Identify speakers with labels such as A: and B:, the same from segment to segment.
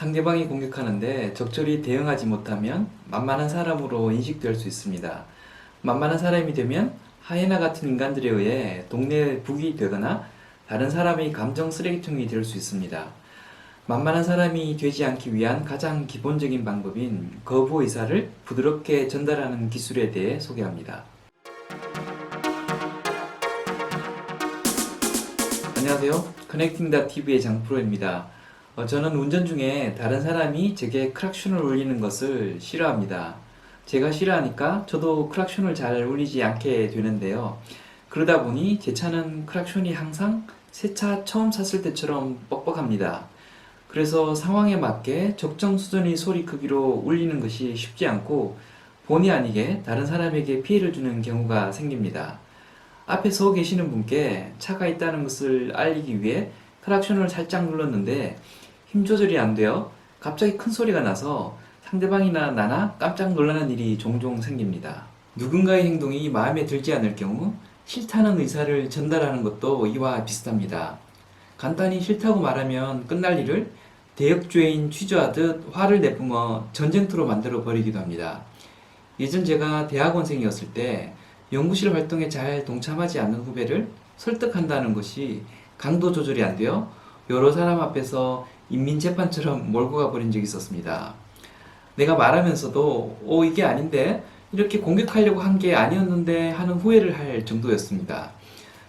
A: 상대방이 공격하는데 적절히 대응하지 못하면 만만한 사람으로 인식될 수 있습니다. 만만한 사람이 되면 하이에나 같은 인간들에 의해 동네 북이 되거나 다른 사람의 감정 쓰레기통이 될 수 있습니다. 만만한 사람이 되지 않기 위한 가장 기본적인 방법인 거부 의사를 부드럽게 전달하는 기술에 대해 소개합니다. 안녕하세요. 커넥팅닷TV의 장프로입니다. 저는 운전 중에 다른 사람이 제게 크락션을 울리는 것을 싫어합니다. 제가 싫어하니까 저도 크락션을 잘 울리지 않게 되는데요. 그러다 보니 제 차는 크락션이 항상 새 차 처음 샀을 때처럼 뻑뻑합니다. 그래서 상황에 맞게 적정 수준의 소리 크기로 울리는 것이 쉽지 않고 본의 아니게 다른 사람에게 피해를 주는 경우가 생깁니다. 앞에 서 계시는 분께 차가 있다는 것을 알리기 위해 크락션을 살짝 눌렀는데 힘 조절이 안 되어 갑자기 큰 소리가 나서 상대방이나 나나 깜짝 놀라는 일이 종종 생깁니다. 누군가의 행동이 마음에 들지 않을 경우 싫다는 의사를 전달하는 것도 이와 비슷합니다. 간단히 싫다고 말하면 끝날 일을 대역죄인 취조하듯 화를 내뿜어 전쟁터로 만들어 버리기도 합니다. 예전 제가 대학원생이었을 때 연구실 활동에 잘 동참하지 않는 후배를 설득한다는 것이 강도 조절이 안 되어 여러 사람 앞에서 인민재판처럼 몰고 가버린 적이 있었습니다. 내가 말하면서도 이게 아닌데 이렇게 공격하려고 한 게 아니었는데 하는 후회를 할 정도였습니다.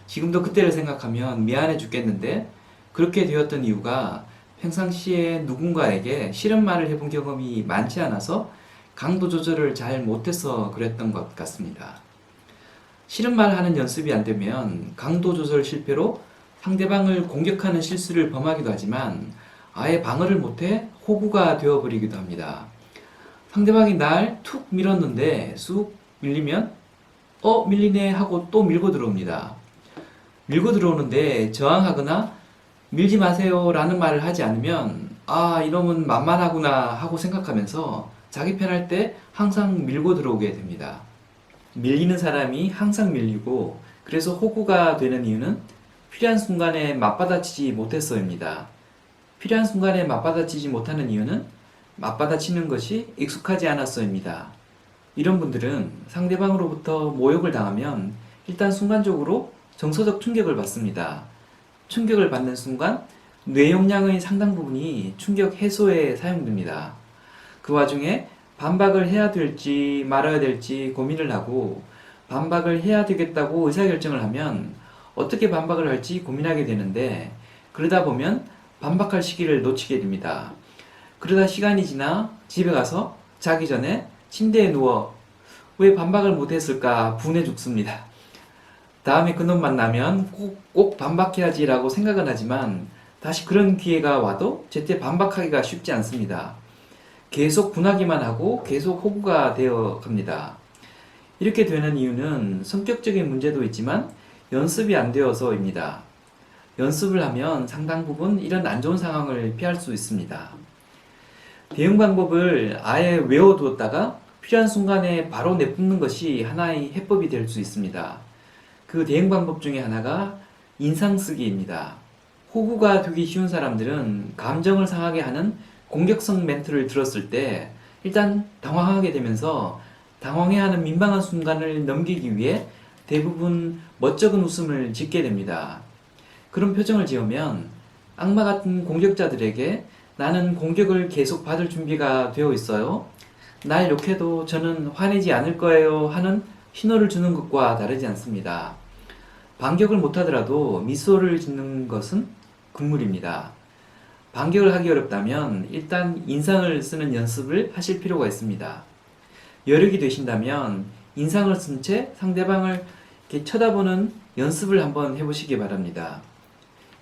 A: 지금도 그때를 생각하면 미안해 죽겠는데 그렇게 되었던 이유가 평상시에 누군가에게 싫은 말을 해본 경험이 많지 않아서 강도 조절을 잘 못해서 그랬던 것 같습니다. 싫은 말 하는 연습이 안 되면 강도 조절 실패로 상대방을 공격하는 실수를 범하기도 하지만 아예 방어를 못해 호구가 되어버리기도 합니다. 상대방이 날 툭 밀었는데 쑥 밀리면 밀리네 하고 또 밀고 들어옵니다. 밀고 들어오는데 저항하거나 밀지 마세요 라는 말을 하지 않으면 이놈은 만만하구나 하고 생각하면서 자기 편할 때 항상 밀고 들어오게 됩니다. 밀리는 사람이 항상 밀리고 그래서 호구가 되는 이유는 필요한 순간에 맞받아치지 못해서입니다. 필요한 순간에 맞받아치지 못하는 이유는 맞받아치는 것이 익숙하지 않아서입니다. 이런 분들은 상대방으로부터 모욕을 당하면 일단 순간적으로 정서적 충격을 받습니다. 충격을 받는 순간 뇌 용량의 상당 부분이 충격 해소에 사용됩니다. 그 와중에 반박을 해야 될지 말아야 될지 고민을 하고 반박을 해야 되겠다고 의사결정을 하면 어떻게 반박을 할지 고민하게 되는데 그러다 보면 반박할 시기를 놓치게 됩니다. 그러다 시간이 지나 집에 가서 자기 전에 침대에 누워 왜 반박을 못했을까 분해 죽습니다. 다음에 그놈 만나면 꼭 반박해야지 라고 생각은 하지만 다시 그런 기회가 와도 제때 반박하기가 쉽지 않습니다. 계속 분하기만 하고 계속 호구가 되어 갑니다. 이렇게 되는 이유는 성격적인 문제도 있지만 연습이 안 되어서입니다. 연습을 하면 상당 부분 이런 안 좋은 상황을 피할 수 있습니다. 대응 방법을 아예 외워두었다가 필요한 순간에 바로 내뿜는 것이 하나의 해법이 될 수 있습니다. 그 대응 방법 중에 하나가 인상쓰기입니다. 호구가 되기 쉬운 사람들은 감정을 상하게 하는 공격성 멘트를 들었을 때 일단 당황하게 되면서 당황해하는 민망한 순간을 넘기기 위해 대부분 멋쩍은 웃음을 짓게 됩니다. 그런 표정을 지으면 악마 같은 공격자들에게 나는 공격을 계속 받을 준비가 되어 있어요. 날 욕해도 저는 화내지 않을 거예요 하는 신호를 주는 것과 다르지 않습니다. 반격을 못하더라도 미소를 짓는 것은 금물입니다. 반격을 하기 어렵다면 일단 인상을 쓰는 연습을 하실 필요가 있습니다. 여력이 되신다면 인상을 쓴 채 상대방을 이렇게 쳐다보는 연습을 한번 해보시기 바랍니다.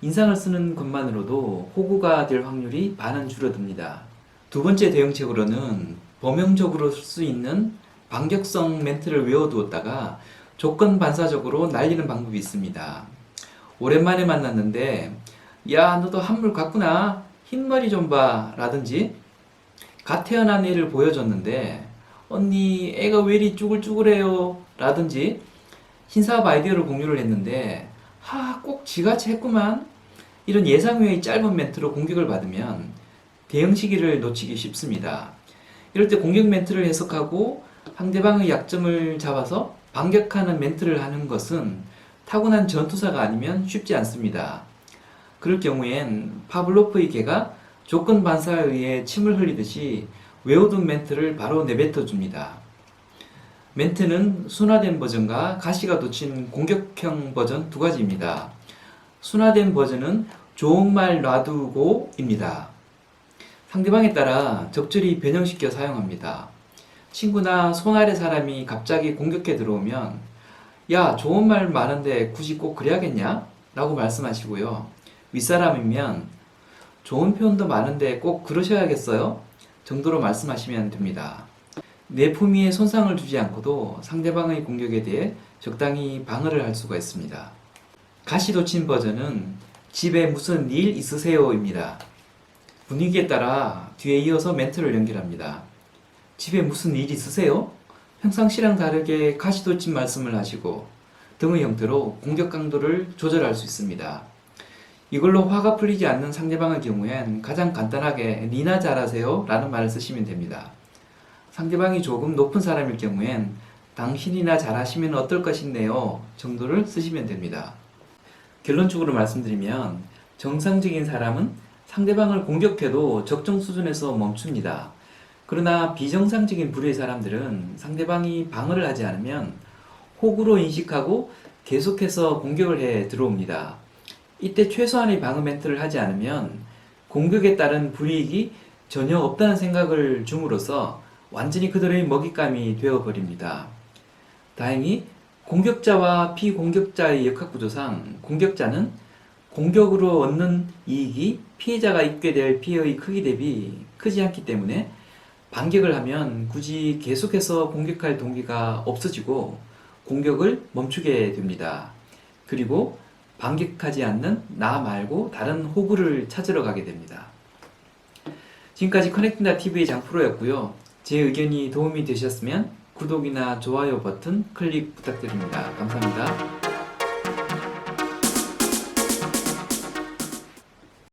A: 인상을 쓰는 것만으로도 호구가 될 확률이 반은 줄어듭니다. 두 번째 대응책으로는 범용적으로 쓸 수 있는 반격성 멘트를 외워두었다가 조건 반사적으로 날리는 방법이 있습니다. 오랜만에 만났는데 야 너도 한물 같구나 흰머리 좀 봐 라든지 갓 태어난 애를 보여줬는데 언니 애가 왜 이리 쭈글쭈글해요 라든지 신사업 아이디어를 공유를 했는데 꼭 지같이 했구만 이런 예상 외의 짧은 멘트로 공격을 받으면 대응 시기를 놓치기 쉽습니다. 이럴 때 공격 멘트를 해석하고 상대방의 약점을 잡아서 반격하는 멘트를 하는 것은 타고난 전투사가 아니면 쉽지 않습니다. 그럴 경우엔 파블로프의 개가 조건 반사에 의해 침을 흘리듯이 외워둔 멘트를 바로 내뱉어 줍니다. 멘트는 순화된 버전과 가시가 돋친 공격형 버전 두 가지입니다. 순화된 버전은 좋은 말 놔두고입니다. 상대방에 따라 적절히 변형시켜 사용합니다. 친구나 손 아래 사람이 갑자기 공격해 들어오면 야, 좋은 말 많은데 굳이 꼭 그래야겠냐? 라고 말씀하시고요. 윗사람이면 좋은 표현도 많은데 꼭 그러셔야겠어요? 정도로 말씀하시면 됩니다. 내 품위에 손상을 주지 않고도 상대방의 공격에 대해 적당히 방어를 할 수가 있습니다. 가시돋친 버전은 집에 무슨 일 있으세요? 입니다. 분위기에 따라 뒤에 이어서 멘트를 연결합니다. 집에 무슨 일 있으세요? 평상시랑 다르게 가시돋친 말씀을 하시고 등의 형태로 공격 강도를 조절할 수 있습니다. 이걸로 화가 풀리지 않는 상대방의 경우엔 가장 간단하게 니나 잘하세요? 라는 말을 쓰시면 됩니다. 상대방이 조금 높은 사람일 경우엔 당신이나 잘하시면 어떨 것인데요 정도를 쓰시면 됩니다. 결론적으로 말씀드리면 정상적인 사람은 상대방을 공격해도 적정 수준에서 멈춥니다. 그러나 비정상적인 부류의 사람들은 상대방이 방어를 하지 않으면 호구로 인식하고 계속해서 공격을 해 들어옵니다. 이때 최소한의 방어 멘트를 하지 않으면 공격에 따른 불이익이 전혀 없다는 생각을 줌으로써 완전히 그들의 먹잇감이 되어버립니다. 다행히 공격자와 피공격자의 역학구조상 공격자는 공격으로 얻는 이익이 피해자가 입게 될 피해의 크기 대비 크지 않기 때문에 반격을 하면 굳이 계속해서 공격할 동기가 없어지고 공격을 멈추게 됩니다. 그리고 반격하지 않는 나 말고 다른 호구를 찾으러 가게 됩니다. 지금까지 커넥팅닷TV의 장프로였고요. 제 의견이 도움이 되셨으면 구독이나 좋아요 버튼 클릭 부탁드립니다. 감사합니다.